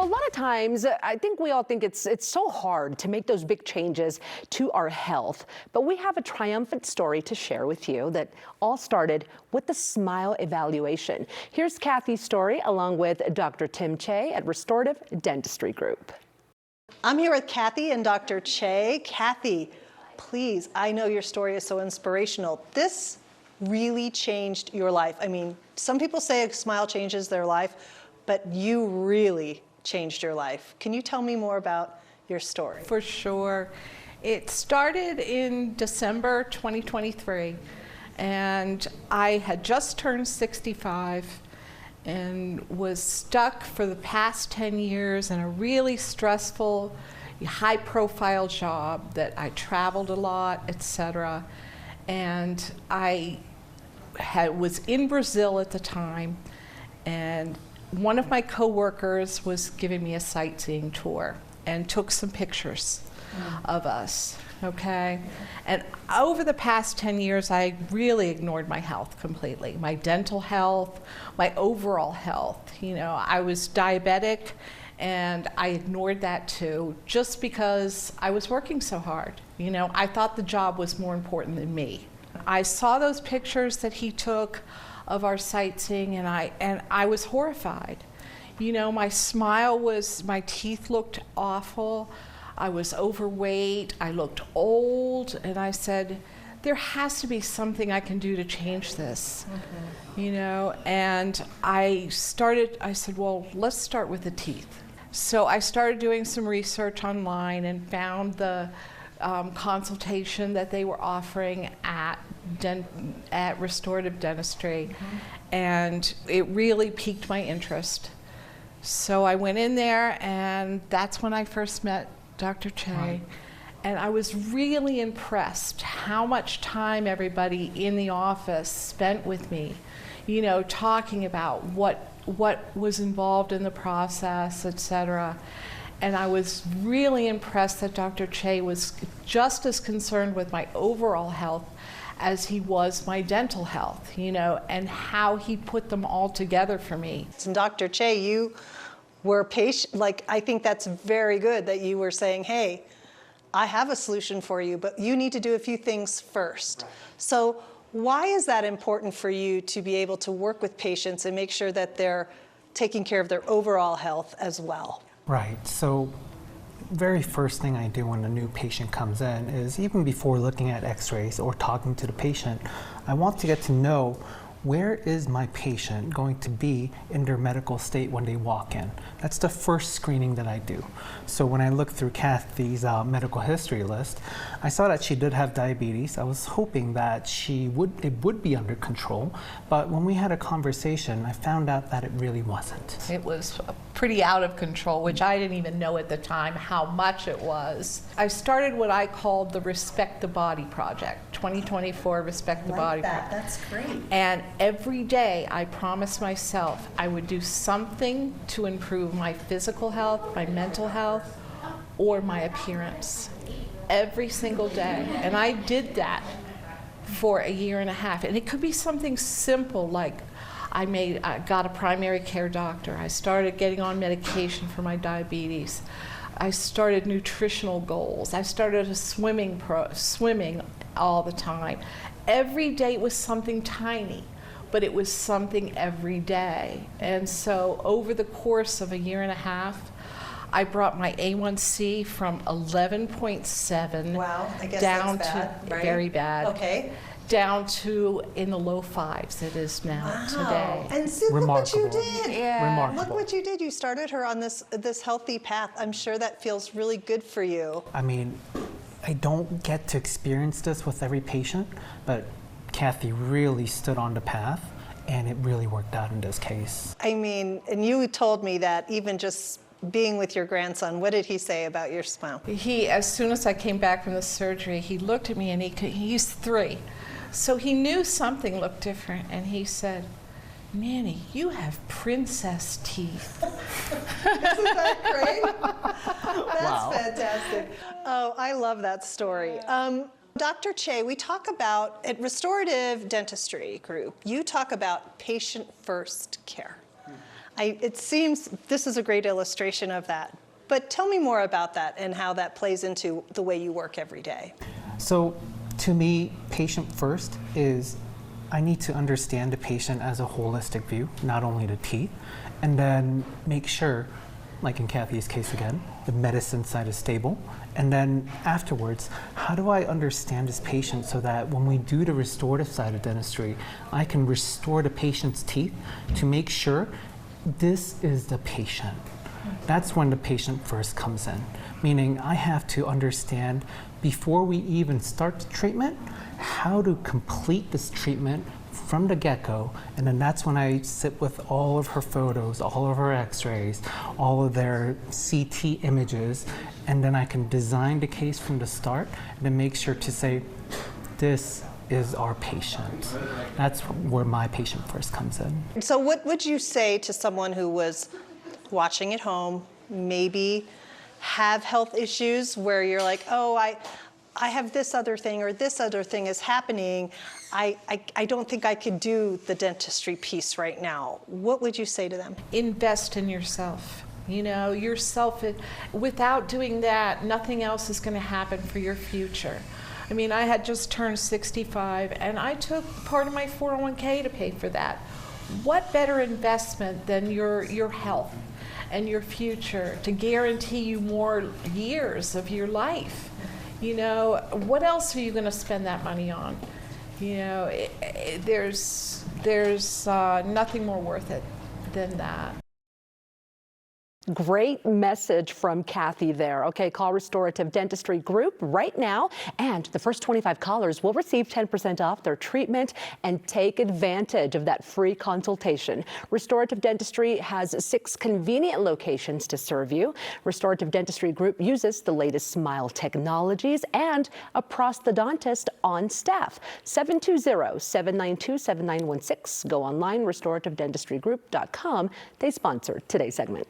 Well, a lot of times, I think we all think it's so hard to make those big changes to our health. But we have a triumphant story to share with you that all started with the smile evaluation. Here's Kathy's story along with Dr. Chae at Restorative Dentistry Group. I'm here with Kathy and Dr. Chae. Kathy, please, I know your story is so inspirational. This really changed your life. I mean, some people say a smile changes their life, but you really changed your life. Can you tell me more about your story? For sure. It started in December 2023, and I had just turned 65 and was stuck for the past 10 years in a really stressful, high-profile job that I traveled a lot, etc. And I was in Brazil at the time, and one of my coworkers was giving me a sightseeing tour and took some pictures of us, okay? And over the past 10 years, I really ignored my health completely, my dental health, my overall health. You know, I was diabetic, and I ignored that too, just because I was working so hard. You know, I thought the job was more important than me. I saw those pictures that he took of our sightseeing, and I was horrified. You know, my teeth looked awful, I was overweight, I looked old, and I said, there has to be something I can do to change this. You know, and I said, well, let's start with the teeth. So I started doing some research online and found the consultation that they were offering at Restorative Dentistry, and it really piqued my interest. So I went in there, and that's when I first met Dr. Chae, and I was really impressed how much time everybody in the office spent with me, you know, talking about what was involved in the process, etc. And I was really impressed that Dr. Chae was just as concerned with my overall health as he was my dental health, you know, and how he put them all together for me. And Dr. Chae, you were patient. Like, I think that's very good that you were saying, hey, I have a solution for you, but you need to do a few things first. Right. So why is that important for you to be able to work with patients and make sure that they're taking care of their overall health as well? Right. So very first thing I do when a new patient comes in is, even before looking at x-rays or talking to the patient, I want to get to know, where is my patient going to be in their medical state when they walk in? That's the first screening that I do. So when I looked through Kathy's medical history list, I saw that she did have diabetes. I was hoping that it would be under control, but when we had a conversation, I found out that it really wasn't. It was pretty out of control, which I didn't even know at the time how much it was. I started what I called the Respect the Body Project, 2024 Respect the Body Project. That's great. And every day I promised myself I would do something to improve my physical health, my mental health, or my appearance. Every single day. And I did that for a year and a half. And it could be something simple, like I got a primary care doctor. I started getting on medication for my diabetes. I started nutritional goals. I started swimming all the time. Every day was something tiny, but it was something every day. And so over the course of a year and a half, I brought my A1C from 11.7 wow, I guess down that's bad, to right? very bad. Okay. Down to in the low fives it is now today. And see, look what you did. Yeah. Remarkable. Look what you did. You started her on this healthy path. I'm sure that feels really good for you. I mean, I don't get to experience this with every patient, but Kathy really stood on the path, and it really worked out in this case. I mean, and you told me that even just being with your grandson, what did he say about your smile? He, as soon as I came back from the surgery, he looked at me, and he's 3. So he knew something looked different, and he said, Nanny, you have princess teeth. Isn't that great? That's fantastic. Oh, I love that story. Dr. Chae, we talk about, at Restorative Dentistry Group, you talk about patient-first care. It seems this is a great illustration of that. But tell me more about that and how that plays into the way you work every day. So to me, patient first is I need to understand the patient as a holistic view, not only the teeth, and then make sure, like in Kathy's case again, the medicine side is stable. And then afterwards, how do I understand this patient so that when we do the restorative side of dentistry, I can restore the patient's teeth to make sure this is the patient. That's when the patient first comes in, meaning I have to understand before we even start the treatment, how to complete this treatment from the get-go, and then that's when I sit with all of her photos, all of her x-rays, all of their CT images, and then I can design the case from the start and then make sure to say, this is our patient. That's where my patient first comes in. So what would you say to someone who was watching at home, maybe have health issues where you're like, oh, I have this other thing or this other thing is happening. I don't think I could do the dentistry piece right now. What would you say to them? Invest in yourself. You know, yourself, without doing that, nothing else is going to happen for your future. I mean, I had just turned 65 and I took part of my 401k to pay for that. What better investment than your health and your future to guarantee you more years of your life? You know, what else are you going to spend that money on? You know, there's nothing more worth it than that. Great message from Kathi there. Okay, call Restorative Dentistry Group right now, and the first 25 callers will receive 10% off their treatment and take advantage of that free consultation. Restorative Dentistry has 6 convenient locations to serve you. Restorative Dentistry Group uses the latest smile technologies and a prosthodontist on staff. 720-792-7916. Go online, restorativedentistrygroup.com. They sponsor today's segment.